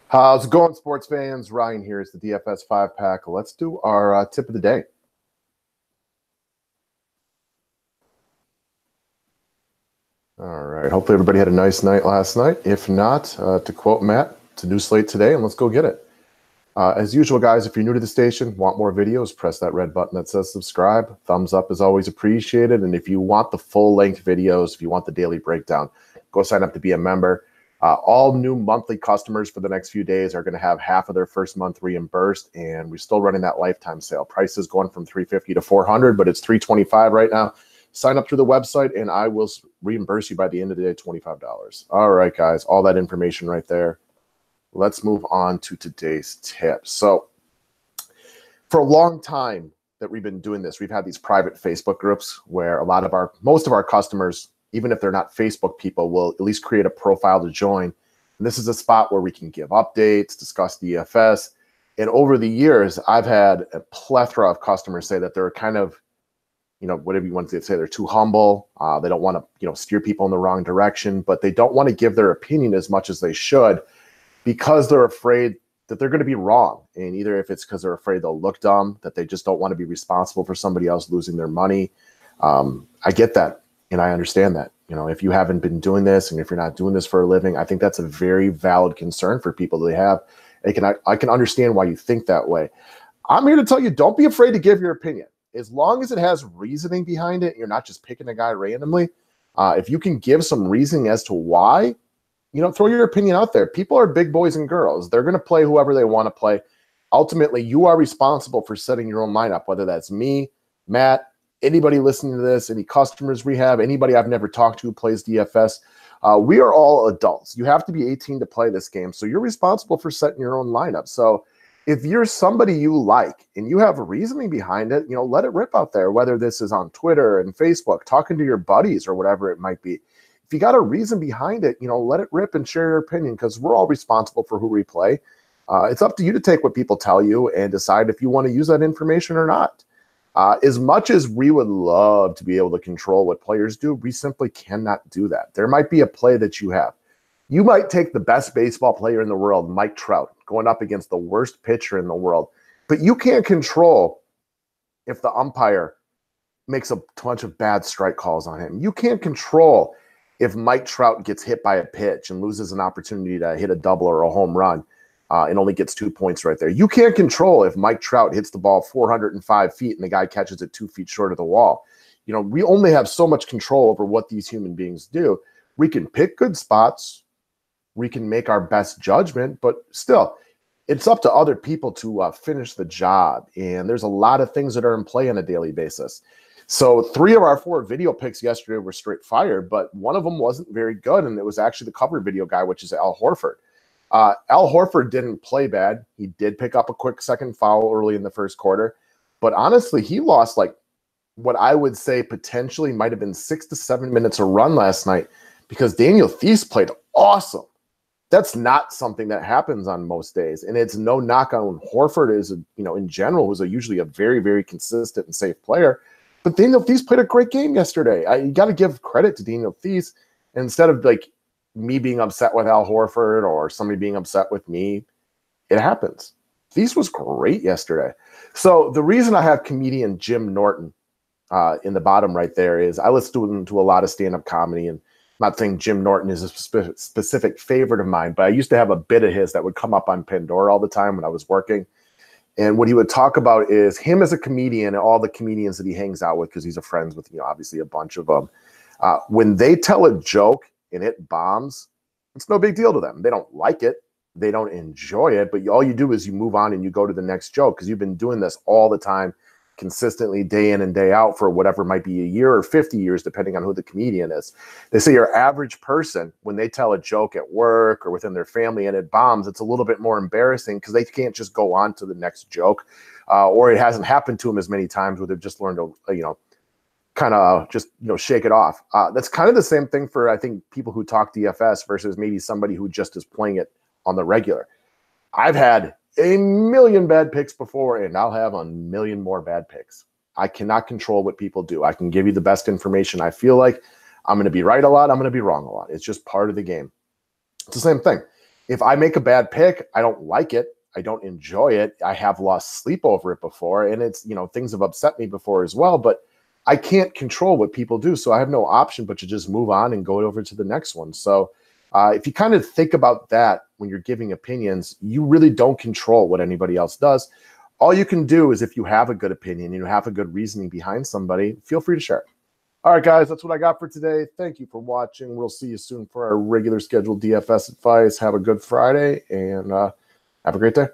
How's it going, sports fans? Ryan here is the DFS 5-pack. Let's do our tip of the day. All right. Hopefully everybody had a nice night last night. If not, to quote Matt, it's a new slate today, and let's go get it. As usual, guys, if you're new to the station, want more videos, press that red button that says subscribe. Thumbs up is always appreciated. And if you want the full-length videos, if you want the daily breakdown, go sign up to be a member. All new monthly customers for the next few days are going to have half of their first month reimbursed, and we're still running that lifetime sale. Price is going from $350 to $400, but it's $325 right now. Sign up through the website, and I will reimburse you by the end of the day, $25. All right, guys, all that information right there. Let's move on to today's tip. So for a long time that we've been doing this, we've had these private Facebook groups where most of our customers, even if they're not Facebook people, will at least create a profile to join. And this is a spot where we can give updates, discuss DFS. And over the years, I've had a plethora of customers say that they're kind of, whatever you want to say, they're too humble. They don't want to, steer people in the wrong direction, but they don't want to give their opinion as much as they should because they're afraid that they're going to be wrong. And either if it's because they're afraid they'll look dumb, that they just don't want to be responsible for somebody else losing their money. I get that. And I understand that, if you haven't been doing this and if you're not doing this for a living, I think that's a very valid concern for people to have. I can understand why you think that way. I'm here to tell you, don't be afraid to give your opinion. As long as it has reasoning behind it, you're not just picking a guy randomly. If you can give some reasoning as to why, throw your opinion out there. People are big boys and girls. They're going to play whoever they want to play. Ultimately, you are responsible for setting your own lineup, whether that's me, Matt, anybody listening to this, any customers we have, anybody I've never talked to who plays DFS. We are all adults. You have to be 18 to play this game, so you're responsible for setting your own lineup. So if you're somebody you like and you have a reasoning behind it, let it rip out there, whether this is on Twitter and Facebook, talking to your buddies or whatever it might be. If you got a reason behind it, let it rip and share your opinion because we're all responsible for who we play. It's up to you to take what people tell you and decide if you want to use that information or not. As much as we would love to be able to control what players do, we simply cannot do that. There might be a play that you have. You might take the best baseball player in the world, Mike Trout, going up against the worst pitcher in the world, but you can't control if the umpire makes a bunch of bad strike calls on him. You can't control if Mike Trout gets hit by a pitch and loses an opportunity to hit a double or a home run. And only gets 2 points right there. You can't control if Mike Trout hits the ball 405 feet and the guy catches it 2 feet short of the wall. We only have so much control over what these human beings do. We can pick good spots. We can make our best judgment, but still, it's up to other people to finish the job. And there's a lot of things that are in play on a daily basis. So 3 of our 4 video picks yesterday were straight fire, but one of them wasn't very good, and it was actually the cover video guy, which is Al Horford. Al Horford didn't play bad. He did pick up a quick second foul early in the first quarter. But honestly, he lost what I would say potentially might have been 6 to 7 minutes of run last night because Daniel Theis played awesome. That's not something that happens on most days. And it's no knock on Horford in general, who's usually a very, very consistent and safe player. But Daniel Theis played a great game yesterday. You got to give credit to Daniel Theis. Instead of me being upset with Al Horford or somebody being upset with me, it happens. Theis was great yesterday. So the reason I have comedian Jim Norton in the bottom right there is I listen to a lot of stand-up comedy, and I'm not saying Jim Norton is a specific favorite of mine, but I used to have a bit of his that would come up on Pandora all the time when I was working. And what he would talk about is him as a comedian and all the comedians that he hangs out with, because he's a friends with, obviously a bunch of them. When they tell a joke and it bombs, it's no big deal to them. They don't like it. They don't enjoy it. But all you do is you move on and you go to the next joke because you've been doing this all the time, consistently, day in and day out for whatever might be a year or 50 years, depending on who the comedian is. They say your average person, when they tell a joke at work or within their family and it bombs, it's a little bit more embarrassing because they can't just go on to the next joke, or it hasn't happened to them as many times where they've just learned to, kind of just, shake it off. That's kind of the same thing for, I think, people who talk DFS versus maybe somebody who just is playing it on the regular. I've had a million bad picks before, and I'll have a million more bad picks. I cannot control what people do. I can give you the best information. I feel like I'm going to be right a lot. I'm going to be wrong a lot. It's just part of the game. It's the same thing. If I make a bad pick, I don't like it. I don't enjoy it. I have lost sleep over it before, and it's, you know, things have upset me before as well, but I can't control what people do. So I have no option but to just move on and go over to the next one. So if you kind of think about that when you're giving opinions, you really don't control what anybody else does. All you can do is, if you have a good opinion, you have a good reasoning behind somebody, feel free to share it. All right, guys, that's what I got for today. Thank you for watching. We'll see you soon for our regular scheduled DFS advice. Have a good Friday, and have a great day.